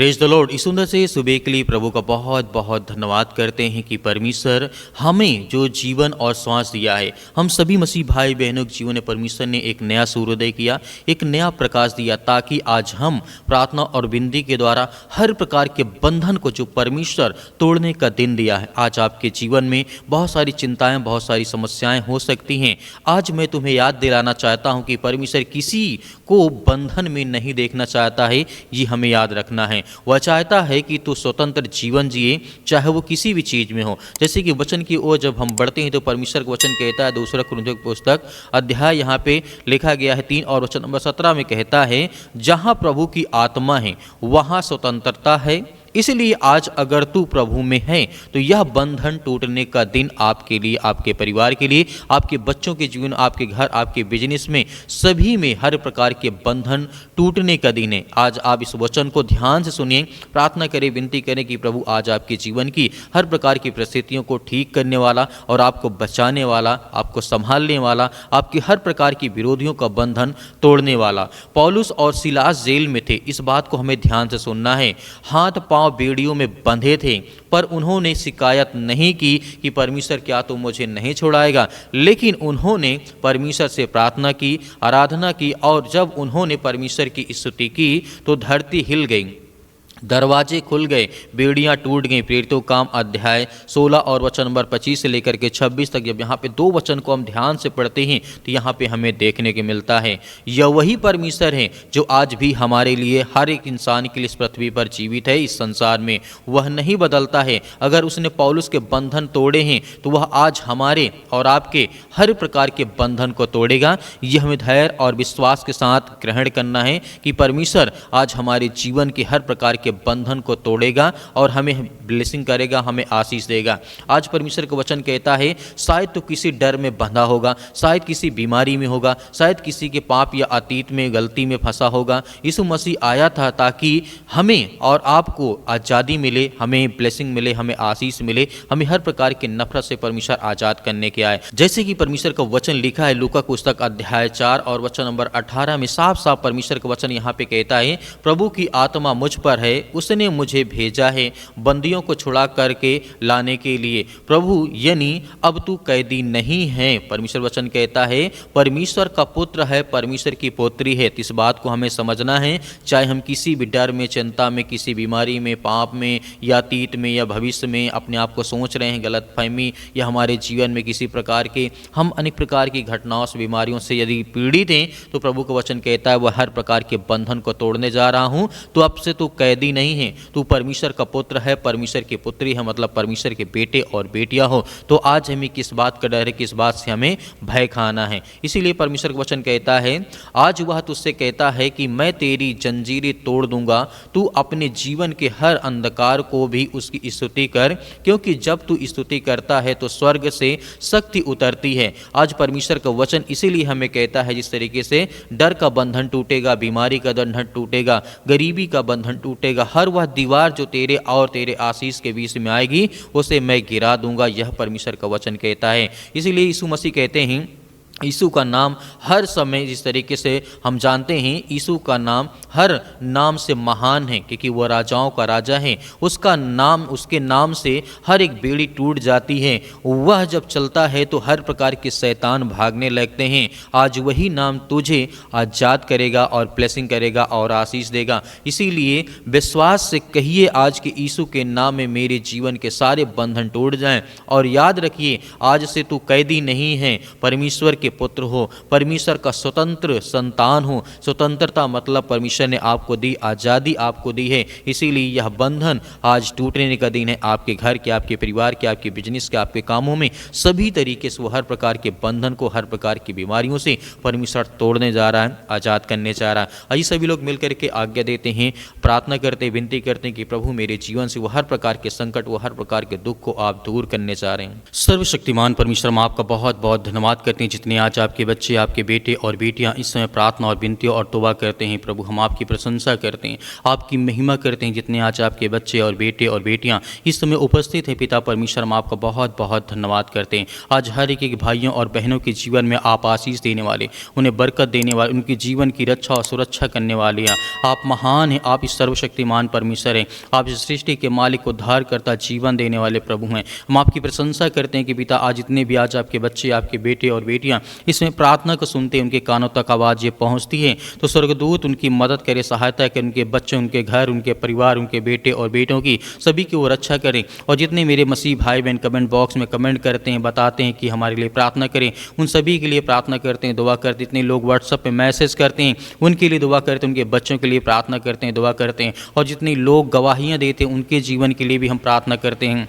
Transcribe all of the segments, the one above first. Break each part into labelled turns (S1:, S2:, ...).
S1: Praise the Lord. इस सुंदर से सुबह के लिए प्रभु का बहुत बहुत धन्यवाद करते हैं कि परमेश्वर हमें जो जीवन और श्वास दिया है, हम सभी मसीह भाई बहनों के जीवन में परमेश्वर ने एक नया सूर्योदय किया, एक नया प्रकाश दिया, ताकि आज हम प्रार्थना और विनती के द्वारा हर प्रकार के बंधन को जो परमेश्वर तोड़ने का दिन दिया है। आज आपके जीवन में बहुत सारी चिंताएं, बहुत सारी समस्याएं हो सकती हैं। आज मैं तुम्हें याद दिलाना चाहता हूं कि परमेश्वर किसी को बंधन में नहीं देखना चाहता है, ये हमें याद रखना है। वह चाहता है कि तू स्वतंत्र जीवन जिए, चाहे वो किसी भी चीज़ में हो। जैसे कि वचन की ओर जब हम बढ़ते हैं तो परमेश्वर का वचन कहता है, दूसरा कुरिन्थियों की पुस्तक अध्याय यहाँ पे लिखा गया है 3 और वचन नंबर 17 में कहता है, जहाँ प्रभु की आत्मा है वहाँ स्वतंत्रता है। इसलिए आज अगर तू प्रभु में है तो यह बंधन टूटने का दिन आपके लिए, आपके परिवार के लिए, आपके बच्चों के जीवन, आपके घर, आपके बिजनेस में, सभी में हर प्रकार के बंधन टूटने का दिन है। आज आप इस वचन को ध्यान से सुनिए, प्रार्थना करें, विनती करें कि प्रभु आज आपके जीवन की हर प्रकार की परिस्थितियों को ठीक करने वाला और आपको बचाने वाला, आपको संभालने वाला, आपके हर प्रकार की विरोधियों का बंधन तोड़ने वाला। पौलुस और सिलास जेल में थे, इस बात को हमें ध्यान से सुनना है। हाथ पांव बेड़ियों में बंधे थे, पर उन्होंने शिकायत नहीं की कि परमेश्वर क्या तुम मुझे नहीं छुड़ाएगा, लेकिन उन्होंने परमेश्वर से प्रार्थना की, आराधना की, और जब उन्होंने परमेश्वर की स्तुति की तो धरती हिल गई, दरवाजे खुल गए, बेड़ियां टूट गईं। प्रेरितों काम अध्याय 16 और वचन नंबर 25 से लेकर के 26 तक जब यहाँ पे 2 वचन को हम ध्यान से पढ़ते हैं तो यहाँ पे हमें देखने को मिलता है, यह वही परमेश्वर है जो आज भी हमारे लिए, हर एक इंसान के लिए इस पृथ्वी पर जीवित है, इस संसार में। वह नहीं बदलता है। अगर उसने पौलुस के बंधन तोड़े हैं तो वह आज हमारे और आपके हर प्रकार के बंधन को तोड़ेगा। यह हमें धैर्य और विश्वास के साथ ग्रहण करना है कि परमेश्वर आज हमारे जीवन के हर प्रकार के बंधन को तोड़ेगा और हमें ब्लेसिंग करेगा, हमें आशीष देगा। आज परमेश्वर का वचन कहता है, शायद तो किसी डर में बंधा होगा, शायद किसी बीमारी में होगा, शायद किसी के पाप या अतीत में गलती में फंसा होगा। यीशु मसीह आया था ताकि हमें और आपको आज़ादी मिले, हमें ब्लेसिंग मिले, हमें आशीष मिले, हमें हर प्रकार की नफरत से परमेश्वर आज़ाद करने के आए। जैसे कि परमेश्वर का वचन लिखा है लूका पुस्तक अध्याय 4 और वचन नंबर 18 में साफ साफ परमेश्वर का वचन यहाँ पे कहता है, प्रभु की आत्मा मुझ पर है, उसने मुझे भेजा है बंदियों को छुड़ा करके लाने के लिए। प्रभु यानी अब तू कैदी नहीं है। परमेश्वर वचन कहता है परमेश्वर का पुत्र है, परमेश्वर की पोत्री है। इस बात को हमें समझना है, चाहे हम किसी भी डर में, चिंता में, किसी बीमारी में, पाप में या अतीत में या भविष्य में अपने आप को सोच रहे हैं, गलतफहमी या हमारे जीवन में किसी प्रकार के हम अनेक प्रकार की घटनाओं से, बीमारियों से यदि पीड़ित हैं तो प्रभु का वचन कहता है वह हर प्रकार के बंधन को तोड़ने जा रहा हूँ। तो अब से तू कैदी नहीं है, तू परमेश्वर का पुत्र है, परमेश्वर की पुत्री है, मतलब परमेश्वर के बेटे और बेटियां हो। तो आज हमें किस बात का डर है, किस बात से हमें भय खाना है। इसीलिए परमेश्वर का वचन कहता है, आज वह तुझसे कहता है कि मैं तेरी जंजीरें तोड़ दूंगा, तू अपने जीवन के हर अंधकार को भी उसकी स्तुति कर, क्योंकि जब तू स्तुति करता है तो स्वर्ग से शक्ति उतरती है। आज परमेश्वर का वचन इसीलिए हमें कहता है, जिस तरीके से डर का बंधन टूटेगा, बीमारी का बंधन टूटेगा, गरीबी का बंधन टूटेगा, हर वह दीवार जो तेरे और तेरे आशीष के बीच में आएगी उसे मैं गिरा दूंगा, यह परमेश्वर का वचन कहता है। इसीलिए यीशु मसीह कहते हैं, यीशु का नाम हर समय, जिस तरीके से हम जानते हैं यीशु का नाम हर नाम से महान है, क्योंकि वह राजाओं का राजा है। उसका नाम, उसके नाम से हर एक बेड़ी टूट जाती है। वह जब चलता है तो हर प्रकार के शैतान भागने लगते हैं। आज वही नाम तुझे आज़ाद करेगा और ब्लेसिंग करेगा और आशीष देगा। इसीलिए विश्वास से कहिए आज के यीशु के नाम में मेरे जीवन के सारे बंधन टूट जाएं। और याद रखिए, आज से तू कैदी नहीं है, परमेश्वर के पुत्र हो, परमेश्वर का स्वतंत्र संतान हो। स्वतंत्रता मतलब परमेश्वर ने आपको दी, आज़ादी आपको दी है। इसीलिए यह बंधन आज टूटने का दिन है। आपके घर के, आपके परिवार के, आपके बिजनेस के, आपके कामों में, सभी तरीके से वो हर प्रकार के बंधन को, हर प्रकार की बीमारियों से परमेश्वर तोड़ने जा रहा है, आज़ाद करने जा रहा है। आइए सभी लोग मिलकर के आज्ञा देते हैं, प्रार्थना करते, विनती करते हैं कि प्रभु मेरे जीवन से वो हर प्रकार के संकट, वो हर प्रकार के दुख को आप दूर करने जा रहे हैं। सर्वशक्तिमान परमेश्वर, हम आपका बहुत बहुत धन्यवाद करते हैं जितने आज आपके बच्चे, आपके बेटे और बेटियां इस समय प्रार्थना और विनतियों और तौबा करते हैं, प्रभु हम आपकी प्रशंसा करते हैं, आपकी महिमा करते हैं। जितने आज आपके बच्चे और बेटे और बेटियां इस समय उपस्थित हैं पिता परमेश्वर, हम आपका बहुत बहुत धन्यवाद करते हैं। आज हर एक भाइयों और बहनों के जीवन में आप आशीष देने वाले, उन्हें बरकत देने वाले, उनके जीवन की रक्षा और सुरक्षा करने वाले हैं। आप महान हैं, आप इस सर्वशक्तिमान परमेश्वर हैं, आप इस सृष्टि के मालिक, उद्धार करता, जीवन देने वाले प्रभु हैं। हम आपकी प्रशंसा करते हैं कि पिता आज जितने भी आज आपके बच्चे, आपके बेटे और बेटियां इसमें प्रार्थना को सुनते हैं, उनके कानों तक आवाज़ ये पहुंचती है, तो स्वर्गदूत उनकी मदद करे, सहायता करे, उनके बच्चे, उनके घर, उनके परिवार, उनके बेटे और बेटों की सभी की वो रक्षा करें। और जितने मेरे मसीह भाई बहन कमेंट बॉक्स में कमेंट करते हैं, बताते हैं कि हमारे लिए प्रार्थना करें, उन सभी के लिए प्रार्थना करते हैं, दुआ करते हैं। जितने लोग व्हाट्सएप पे मैसेज करते हैं उनके लिए दुआ करते हैं, उनके बच्चों के लिए प्रार्थना करते हैं, दुआ करते हैं। और जितने लोग गवाहियाँ देते हैं उनके जीवन के लिए भी हम प्रार्थना करते हैं,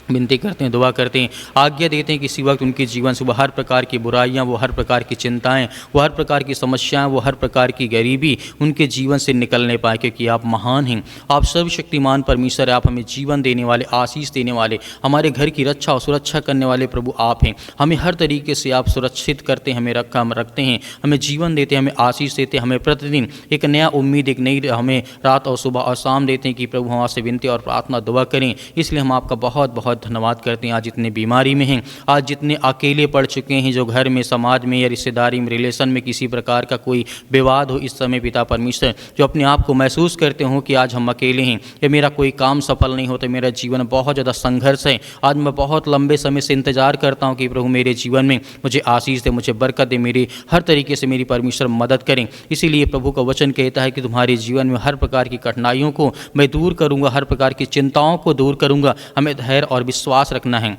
S1: विनती करते हैं, दुआ करते हैं, आज्ञा देते हैं कि इसी वक्त उनके जीवन से वो हर प्रकार की बुराइयां, वो हर प्रकार की चिंताएं, वो हर प्रकार की समस्याएं, वो हर प्रकार की गरीबी उनके जीवन से निकलने पाए, क्योंकि आप महान हैं, आप सर्वशक्तिमान परमेश्वर, आप हमें जीवन देने वाले, आशीष देने वाले, हमारे घर की रक्षा और सुरक्षा करने वाले प्रभु आप हैं। हमें हर तरीके से आप सुरक्षित करते हैं, हमें रखते हैं, हमें जीवन देते हैं, हमें आशीष देते हैं, हमें प्रतिदिन एक नया उम्मीद, एक नई हमें रात और सुबह और शाम देते हैं कि प्रभु हम आपसे विनती और प्रार्थना दुआ करें। इसलिए हम आपका बहुत बहुत धन्यवाद करते हैं। आज जितने बीमारी में हैं, आज जितने अकेले पड़ चुके हैं, जो घर में, समाज में या रिश्तेदारी में, रिलेशन में किसी प्रकार का कोई विवाद हो, इस समय पिता परमेश्वर जो अपने आप को महसूस करते हो कि आज हम अकेले हैं, या मेरा कोई काम सफल नहीं होता, मेरा जीवन बहुत ज़्यादा संघर्ष है, आज मैं बहुत लंबे समय से इंतजार करता हूँ कि प्रभु मेरे जीवन में मुझे आशीष दे, मुझे बरकत दे, मेरी हर तरीके से मेरी परमेश्वर मदद करें। इसीलिए प्रभु का वचन कहता है कि तुम्हारे जीवन में हर प्रकार की कठिनाइयों को मैं दूर करूँगा, हर प्रकार की चिंताओं को दूर करूँगा। हमें धैर्य और विश्वास रखना है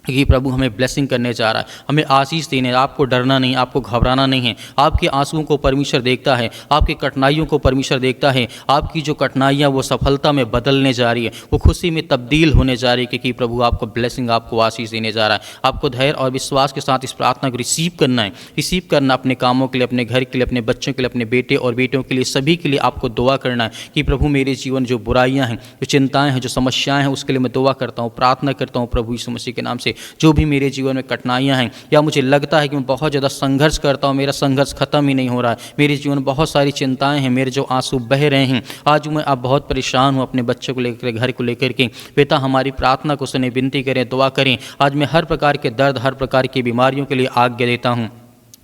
S1: कि प्रभु हमें ब्लेसिंग करने जा रहा है, हमें आशीष देने, आपको डरना नहीं, आपको घबराना नहीं है। आपके आंसुओं को परमेश्वर देखता है, आपकी कठिनाइयों को परमेश्वर देखता है। आपकी जो कठिनाइयाँ वो सफलता में बदलने जा रही है, वो खुशी में तब्दील होने जा रही है, क्योंकि प्रभु आपको ब्लेसिंग, आपको आशीष देने जा रहा है। आपको धैर्य और विश्वास के साथ इस प्रार्थना को रिसीव करना है, रिसीव करना अपने कामों के लिए, अपने घर के लिए, अपने बच्चों के लिए, अपने बेटे और बेटियों के लिए, सभी के लिए आपको दुआ करना है कि प्रभु मेरे जीवन जो बुराइयाँ हैं, जो चिंताएँ हैं, जो समस्याएँ हैं, उसके लिए मैं दुआ करता हूँ, प्रार्थना करता हूँ प्रभु यीशु मसीह के नाम से। जो भी मेरे जीवन में कठिनाइयाँ हैं, या मुझे लगता है कि मैं बहुत ज़्यादा संघर्ष करता हूँ, मेरा संघर्ष खत्म ही नहीं हो रहा है, मेरे जीवन में बहुत सारी चिंताएं हैं, मेरे जो आंसू बह रहे हैं, आज मैं अब बहुत परेशान हूँ अपने बच्चों को लेकर, घर को लेकर के। पिता हमारी प्रार्थना को सुने, विनती करें, दुआ करें। आज मैं हर प्रकार के दर्द, हर प्रकार की बीमारियों के लिए आज्ञा देता हूँ।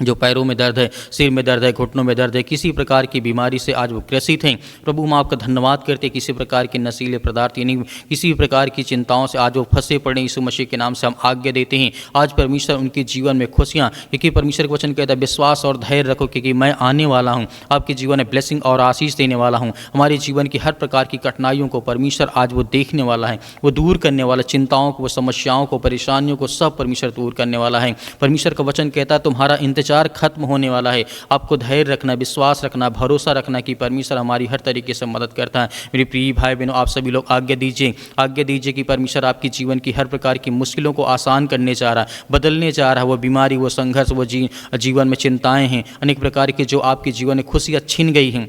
S1: जो पैरों में दर्द है, सिर में दर्द है, घुटनों में दर्द है, किसी प्रकार की बीमारी से आज वो ग्रसित हैं, प्रभु हम आपका धन्यवाद करते हैं। किसी प्रकार के नशीले पदार्थ यानी किसी प्रकार की चिंताओं से आज वो फंसे पड़े, यीशु मसीह के नाम से हम आज्ञा देते हैं। आज परमेश्वर उनके जीवन में खुशियाँ, क्योंकि परमेश्वर का वचन कहता है विश्वास और धैर्य रखो, क्योंकि मैं आने वाला हूँ, आपके जीवन में ब्लेसिंग और आशीष देने वाला हूँ। हमारे जीवन की हर प्रकार की कठिनाइयों को परमेश्वर आज वो देखने वाला है, वो दूर करने वाला, चिंताओं को, समस्याओं को, परेशानियों को सब परमेश्वर दूर करने वाला है। परमेश्वर का वचन कहता है तुम्हारा इंतजार खत्म होने वाला है। आपको धैर्य रखना, विश्वास रखना, भरोसा रखना कि परमेश्वर हमारी हर तरीके से मदद करता है। मेरे प्रिय भाई बहनों, आप सभी लोग आज्ञा दीजिए कि परमेश्वर आपके जीवन की हर प्रकार की मुश्किलों को आसान करने जा रहा है, बदलने जा रहा है। वो बीमारी, वो संघर्ष, वो जीवन में चिंताएं हैं, अनेक प्रकार की जो आपके जीवन में खुशियाँ छीन गई हैं,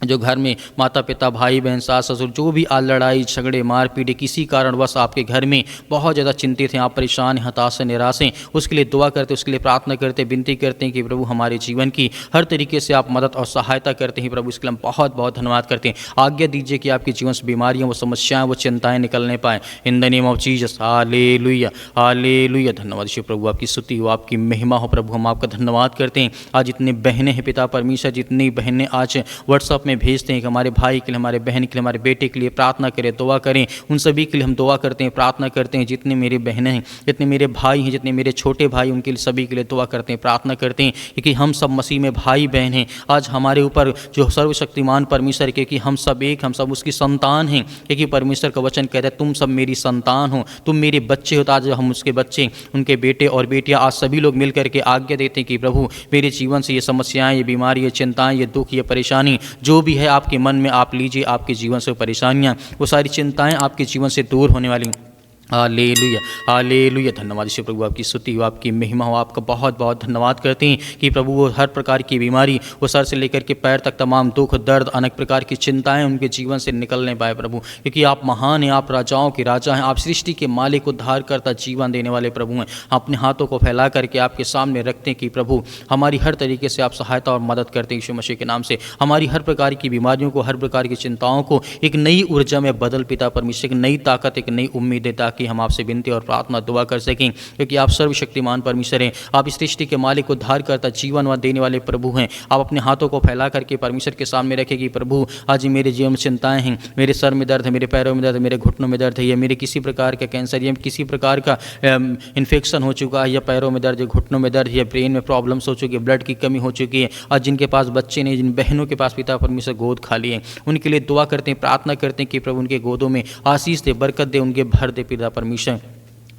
S1: जो घर में माता पिता, भाई बहन, सास ससुर, जो भी आज लड़ाई झगड़े, मारपीट, किसी कारणवश आपके घर में बहुत ज़्यादा चिंतित हैं, आप परेशान हैं, हताश हैं, निराश हैं, उसके लिए दुआ करते, उसके लिए प्रार्थना करते, विनती करते हैं कि प्रभु हमारे जीवन की हर तरीके से आप मदद और सहायता करते हैं। प्रभु इसके लिए हम बहुत बहुत धन्यवाद करते हैं। आज्ञा दीजिए कि आपके जीवन से बीमारियाँ, वो समस्याएँ, वो चिंताएँ निकलने पाएँ। In the name of Jesus, hallelujah, hallelujah. धन्यवाद यीशु प्रभु, आपकी स्तुति हो, आपकी महिमा हो। प्रभु हम आपका धन्यवाद करते हैं। आज जितने बहनें हैं पिता परमेश्वर, जितनी बहनें आज व्हाट्सअप में भेजते हैं कि हमारे भाई के लिए, हमारे बहन के लिए, हमारे बेटे के लिए प्रार्थना करें, दुआ करें, उन सभी के लिए हम दुआ करते हैं, प्रार्थना करते हैं। जितने मेरे बहनें हैं, जितने मेरे भाई हैं, जितने मेरे छोटे भाई, उनके लिए, सभी के लिए दुआ करते हैं, प्रार्थना करते हैं, क्योंकि हम सब मसीह में भाई बहन हैं। आज हमारे ऊपर जो सर्वशक्तिमान परमेश्वर के कि हम सब एक, हम सब उसकी संतान हैं, क्योंकि परमेश्वर का वचन कहता है तुम सब मेरी संतान हो, तुम मेरे बच्चे हो। तो आज हम उसके बच्चे, उनके बेटे और बेटियां, आज सभी लोग मिल करके आज्ञा देते हैं कि प्रभु मेरे जीवन से ये समस्याएं, ये बीमारी, ये चिंताएं, ये दुख, ये परेशानी जो भी है आपके मन में आप लीजिए। आपके जीवन से परेशानियां, वो सारी चिंताएं आपके जीवन से दूर होने वाली। Hallelujah, hallelujah. धन्यवाद ईश्वर प्रभु, आपकी स्तुति हो, आपकी महिमा हो। आपका बहुत बहुत धन्यवाद करते हैं कि प्रभु वो हर प्रकार की बीमारी, वो सर से लेकर के पैर तक तमाम दुख दर्द अनेक प्रकार की चिंताएं उनके जीवन से निकलने पाए प्रभु, क्योंकि आप महान हैं, आप राजाओं के राजा हैं, आप सृष्टि के मालिक, उद्धारकर्ता, जीवन देने वाले प्रभु हैं। हम अपने हाथों को फैला करके आपके सामने रखते हैं कि प्रभु हमारी हर तरीके से आप सहायता और मदद करते हैं यीशु मसीह के नाम से। हमारी हर प्रकार की बीमारियों को, हर प्रकार की चिंताओं को एक नई ऊर्जा में बदल पिता परमेश्वर, एक नई ताकत, एक नई उम्मीद देता कि हम आपसे विनती और प्रार्थना दुआ कर सकें, क्योंकि आप सर्वशक्तिमान परमेश्वर हैं। आप इस सृष्टि के मालिक, उद्धारकर्ता, जीवन व देने वाले प्रभु हैं। आप अपने हाथों को फैला करके परमेश्वर के सामने रखें कि प्रभु आज मेरे जीवन में चिंताएं हैं, मेरे सर में दर्द है, मेरे पैरों में दर्द है, मेरे घुटनों में दर्द है, या मेरे किसी प्रकार का कैंसर या किसी प्रकार का इन्फेक्शन हो चुका है, या पैरों में दर्द, या घुटनों में दर्द, या ब्रेन में प्रॉब्लम्स हो चुकी है, ब्लड की कमी हो चुकी है। आज जिनके पास बच्चे नहीं, जिन बहनों के पास पिता परमेश्वर गोद खाली है, उनके लिए दुआ करते हैं, प्रार्थना करते हैं कि प्रभु उनके गोदों में आशीष दे, बरकत दे, उनके भर दे पिता परमेश्वर,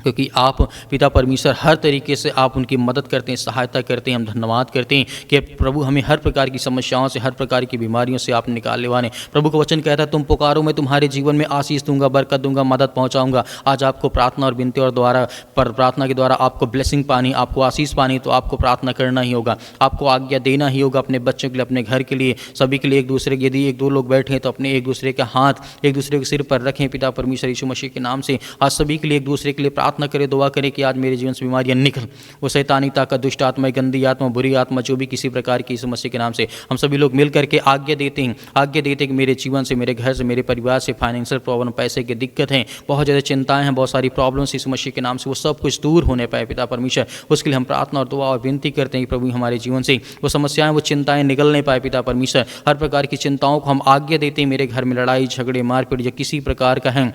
S1: क्योंकि आप पिता परमेश्वर हर तरीके से आप उनकी मदद करते हैं, सहायता करते हैं। हम धन्यवाद करते हैं कि प्रभु हमें हर प्रकार की समस्याओं से, हर प्रकार की बीमारियों से आप निकालने वाले। प्रभु का वचन कहता है, तुम पुकारो मैं तुम्हारे जीवन में आशीष दूंगा, बरकत दूंगा, मदद पहुंचाऊंगा। आज आपको प्रार्थना और विनती और द्वारा प्रार्थना के द्वारा आपको ब्लेसिंग पानी, आपको आशीष पानी, तो आपको प्रार्थना करना ही होगा, आपको आज्ञा देना ही होगा अपने बच्चों के लिए, अपने घर के लिए, सभी के लिए। एक दूसरे के, यदि एक दो लोग बैठे हैं तो अपने एक दूसरे के हाथ एक दूसरे के सिर पर रखें पिता परमेश्वर यीशु मसीह के नाम से। आज सभी के लिए एक दूसरे के लिए प्रार्थना करें, दुआ करें कि आज मेरे जीवन से बीमारियां निकल, वो शैतानी ताकत, दुष्ट आत्मा, गंदी आत्मा, बुरी आत्मा, जो भी किसी प्रकार की यीशु मसीह के नाम से हम सभी लोग मिल करके आज्ञा देते हैं कि मेरे जीवन से, मेरे घर से, मेरे परिवार से फाइनेंशियल प्रॉब्लम, पैसे की दिक्कत है, बहुत ज़्यादा चिंताएं हैं, बहुत सारी प्रॉब्लम्स यीशु मसीह के नाम से, वो सब कुछ दूर होने पाए पिता परमेश्वर। उसके लिए हम प्रार्थना और दुआ और विनती करते हैं कि प्रभु हमारे जीवन से वो समस्याएं, वो चिंताएं निकल नहीं पाए पिता परमेश्वर। हर प्रकार की चिंताओं को हम आज्ञा देते हैं, मेरे घर में लड़ाई झगड़े मारपीट या किसी प्रकार का है,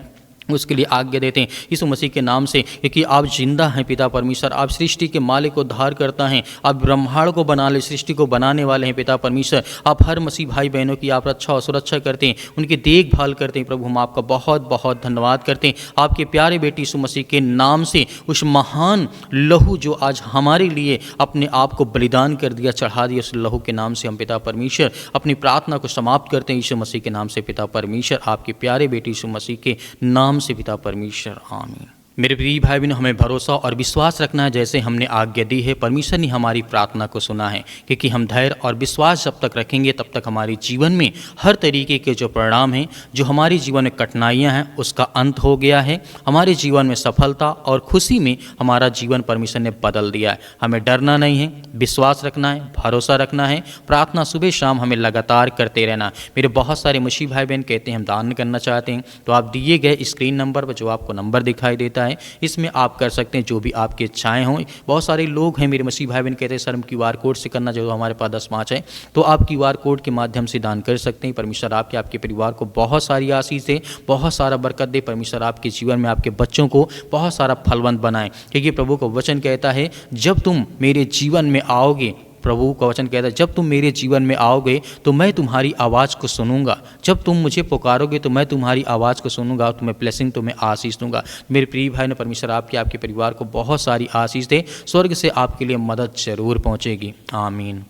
S1: उसके लिए आज्ञा देते हैं यीशु मसीह के नाम से, क्योंकि आप जिंदा हैं पिता परमेश्वर, आप सृष्टि के मालिक, उद्धार करता हैं, आप ब्रह्मांड को बना ले, सृष्टि को बनाने वाले हैं पिता परमेश्वर। आप हर मसीह भाई बहनों की आप रक्षा और सुरक्षा करते हैं, उनकी देखभाल करते हैं। प्रभु हम आपका बहुत बहुत धन्यवाद करते हैं, आपके प्यारे बेटे यीशु मसीह के नाम से, उस महान लहू जो आज हमारे लिए अपने आप को बलिदान कर दिया, चढ़ा दिया, उस लहू के नाम से हम पिता परमेश्वर अपनी प्रार्थना को समाप्त करते हैं यीशु मसीह के नाम से पिता परमेश्वर, आपके प्यारे बेटे यीशु मसीह के नाम से पिता परमेश्वर, आमीन। मेरे प्रिय भाई बहनों, हमें भरोसा और विश्वास रखना है, जैसे हमने आज्ञा दी है, परमेश्वर ने हमारी प्रार्थना को सुना है, क्योंकि हम धैर्य और विश्वास जब तक रखेंगे तब तक हमारे जीवन में हर तरीके के जो परिणाम हैं, जो हमारे जीवन में कठिनाइयां हैं, उसका अंत हो गया है। हमारे जीवन में सफलता और खुशी में हमारा जीवन परमेश्वर ने बदल दिया है। हमें डरना नहीं है, विश्वास रखना है, भरोसा रखना है, प्रार्थना सुबह शाम हमें लगातार करते रहना। मेरे बहुत सारे मसीह भाई बहन कहते हैं हम दान करना चाहते हैं, तो आप दिए गए स्क्रीन नंबर पर, जो आपको नंबर दिखाई देता है, इसमें आप कर सकते हैं जो भी आपकी इच्छाएं हों। बहुत सारे लोग हैं मेरे मसीह भाई बहन कहते हैं सर हम QR कोड से करना, जो हमारे पास 10-5 है, तो आप QR कोड के माध्यम से दान कर सकते हैं। परमेश्वर आपके परिवार को बहुत सारी आशीष दे, बहुत सारा बरकत दे। परमेश्वर आपके जीवन में आपके बच्चों को बहुत सारा फलवंत बनाए, क्योंकि प्रभु का वचन कहता है जब तुम मेरे जीवन में आओगे, प्रभु का वचन कहता है जब तुम मेरे जीवन में आओगे तो मैं तुम्हारी आवाज़ को सुनूंगा, जब तुम मुझे पुकारोगे तो मैं तुम्हारी आवाज़ को सुनूंगा, तुम्हें ब्लेसिंग, तुम्हें आशीष दूंगा। मेरे प्रिय भाई ने, परमेश्वर आपके परिवार को बहुत सारी आशीष दे, स्वर्ग से आपके लिए मदद जरूर पहुंचेगी। आमीन।